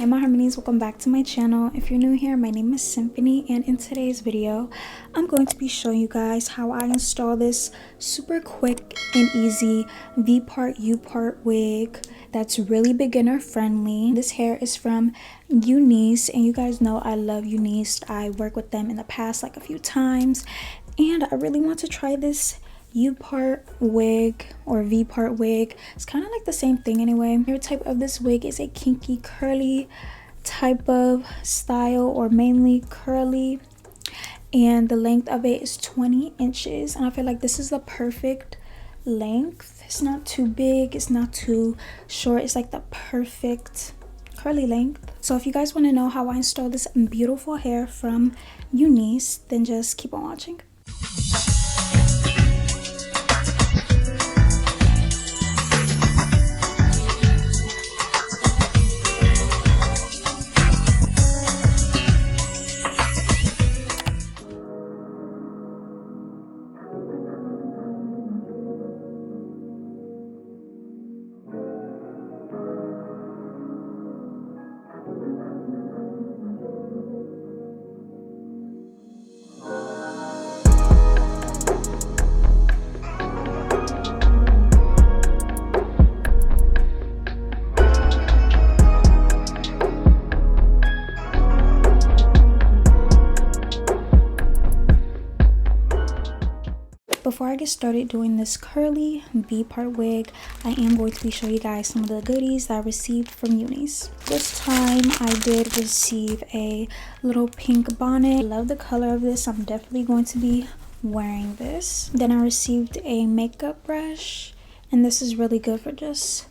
Hi my harmonies, welcome back to my channel. If you're new here, my name is Symphony, and in today's video I'm going to be showing you guys how I install this super quick and easy V-part U-part wig that's really beginner friendly. This hair is from UNICE, and you guys know I love UNICE. I worked with them in the past like a few times, and I really want to try this U-part wig or V-part wig. It's kind of like the same thing anyway. Your type of this wig is a kinky curly type of style, or mainly curly, and the length of it is 20 inches, and I feel like this is the perfect length. It's not too big, it's not too short, it's like the perfect curly length. So if you guys want to know how I install this beautiful hair from UNICE, then just keep on watching. Before I get started doing this curly V-part wig, I am going to be showing you guys some of the goodies that I received from UNICE. This time I did receive a little pink bonnet. I love the color of this. I'm definitely going to be wearing this. Then I received a makeup brush, and this is really good for just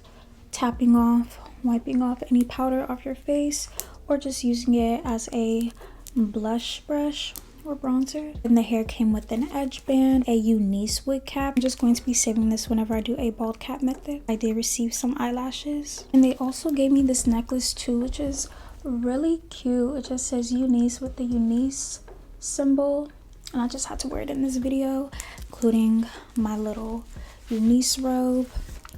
tapping off, wiping off any powder off your face, or just using it as a blush brush or bronzer. And the hair came with an edge band, a UNICE wig cap. I'm just going to be saving this whenever I do a bald cap method. I did receive some eyelashes, and they also gave me this necklace too, which is really cute. It just says UNICE with the UNICE symbol, and I just had to wear it in this video, including my little UNICE robe,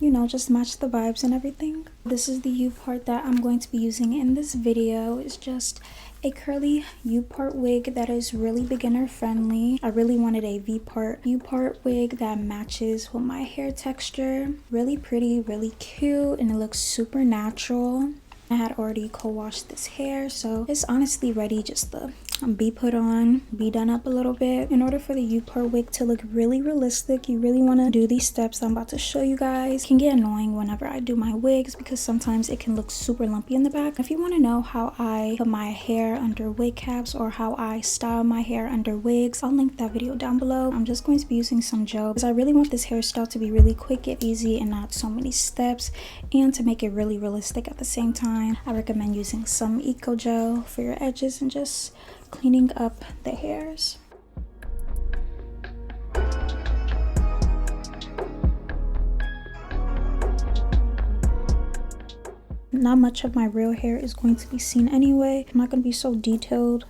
you know, just match the vibes and everything. This is the U-part that I'm going to be using in this video. It's just a curly U-part wig that is really beginner friendly. I really wanted a V-part U-part wig that matches with my hair texture. Really pretty, really cute, and it looks super natural. I had already co-washed this hair, so it's honestly ready just to be put on, be done up a little bit. In order for the U-part wig to look really realistic, you really want to do these steps I'm about to show you guys. It can get annoying whenever I do my wigs because sometimes it can look super lumpy in the back. If you want to know how I put my hair under wig caps or how I style my hair under wigs, I'll link that video down below. I'm just going to be using some gel because I really want this hairstyle to be really quick and easy and not so many steps, and to make it really realistic at the same time. I recommend using some eco gel for your edges and just cleaning up the hairs. Not much of my real hair is going to be seen anyway. I'm not going to be so detailed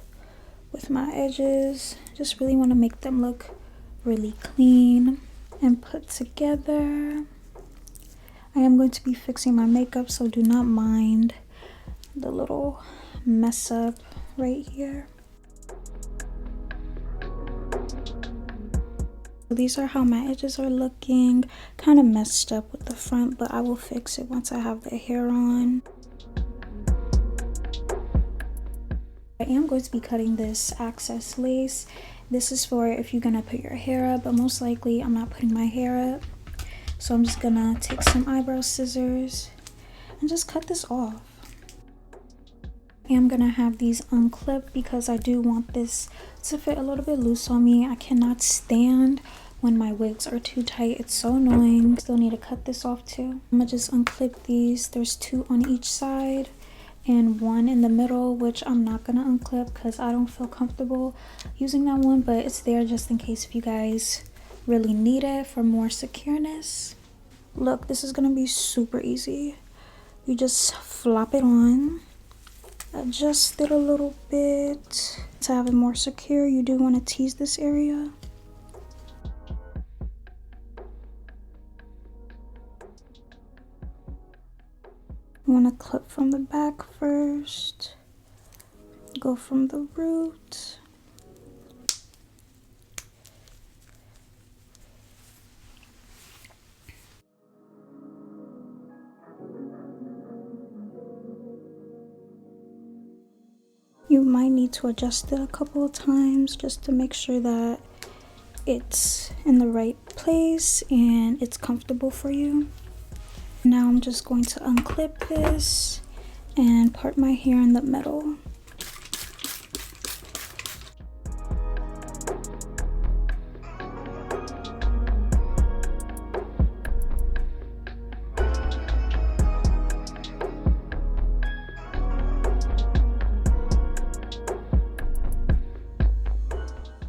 with my edges. Just really want to make them look really clean and put together. I am going to be fixing my makeup, so do not mind the little mess up right here. These are how my edges are looking. Kind of messed up with the front, but I will fix it once I have the hair on. I am going to be cutting this access lace. This is for if you're gonna put your hair up, but most likely I'm not putting my hair up. So I'm just gonna take some eyebrow scissors and just cut this off. I am gonna have these unclipped because I do want this to fit a little bit loose on me. I cannot stand when my wigs are too tight. It's so annoying. Still need to cut this off too. I'm gonna just unclip these. There's 2 on each side and 1 in the middle, which I'm not gonna unclip because I don't feel comfortable using that one, but it's there just in case if you guys really need it for more secureness. Look, this is gonna be super easy. You just flop it on, adjust it a little bit to have it more secure. You do want to tease this area. You want to clip from the back first, go from the root. You might need to adjust it a couple of times just to make sure that it's in the right place and it's comfortable for you. Now I'm just going to unclip this and part my hair in the middle.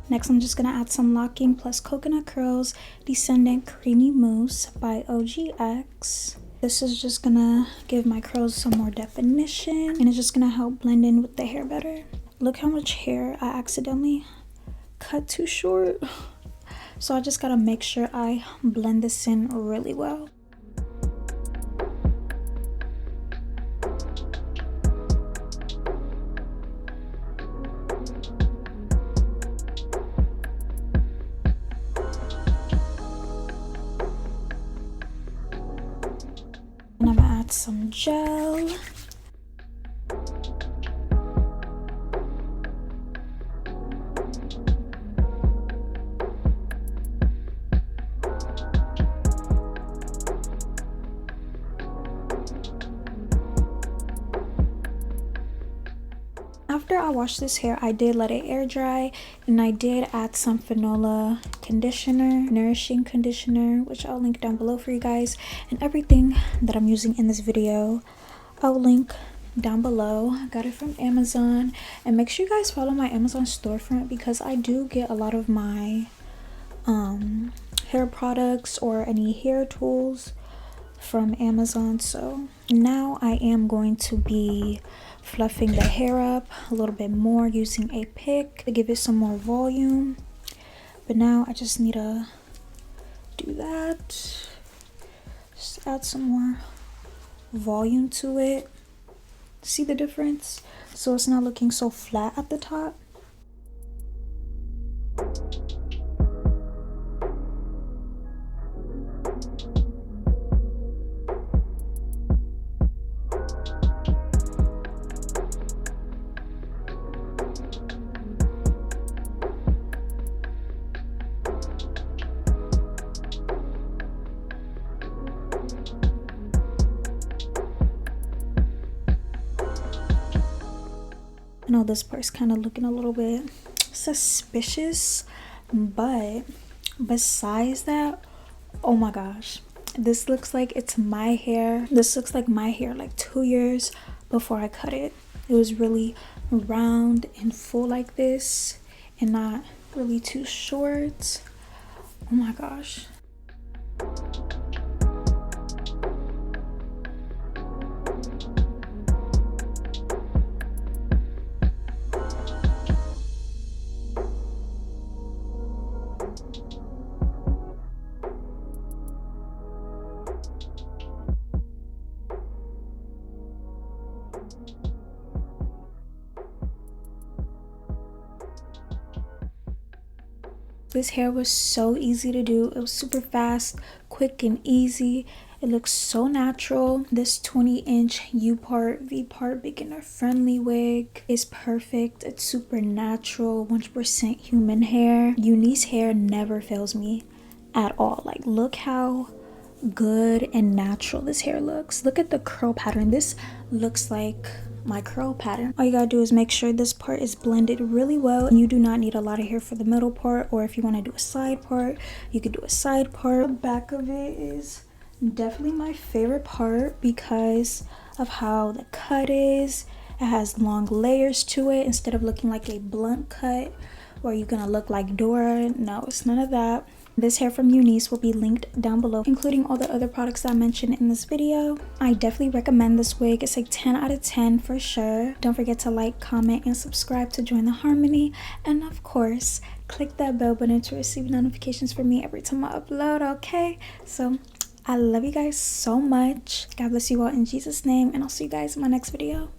Next, I'm just going to add some Locking Plus Coconut Curls Descendant Creamy Mousse by OGX. This is just going to give my curls some more definition, and it's just going to help blend in with the hair better. Look how much hair I accidentally cut too short. So I just got to make sure I blend this in really well. And I'm gonna add some gel. After I washed this hair, I did let it air dry, and I did add some Fanola conditioner, nourishing conditioner, which I'll link down below for you guys. And everything that I'm using in this video, I'll link down below. I got it from Amazon, and make sure you guys follow my Amazon storefront because I do get a lot of my hair products or any hair tools from Amazon. So now I am going to be fluffing the hair up a little bit more using a pick to give it some more volume. But now I just need to do that, just add some more volume to it. See the difference? So it's not looking so flat at the top. I know this part's kind of looking a little bit suspicious, but besides that, oh my gosh, this looks like it's my hair. This looks like my hair like 2 years before I cut it. It was really round and full like this and not really too short. Oh my gosh. This hair was so easy to do. It was super fast, quick, and easy. It looks so natural. This 20-inch U-part V-part beginner friendly wig is perfect. It's super natural, 100% human hair. UNICE hair never fails me at all. Like, look how good and natural this hair looks. Look at the curl pattern. This looks like my curl pattern. All you gotta do is make sure this part is blended really well. You do not need a lot of hair for the middle part, or if you want to do a side part, you could do a side part. The back of it is definitely my favorite part because of how the cut is. It has long layers to it instead of looking like a blunt cut where you're gonna look like Dora. No, it's none of that. This hair from UNICE will be linked down below, including all the other products that I mentioned in this video. I definitely recommend this wig. It's like 10 out of 10 for sure. Don't forget to like, comment, and subscribe to join the harmony. And of course, click that bell button to receive notifications from me every time I upload, okay? So I love you guys so much. God bless you all in Jesus' name, and I'll see you guys in my next video.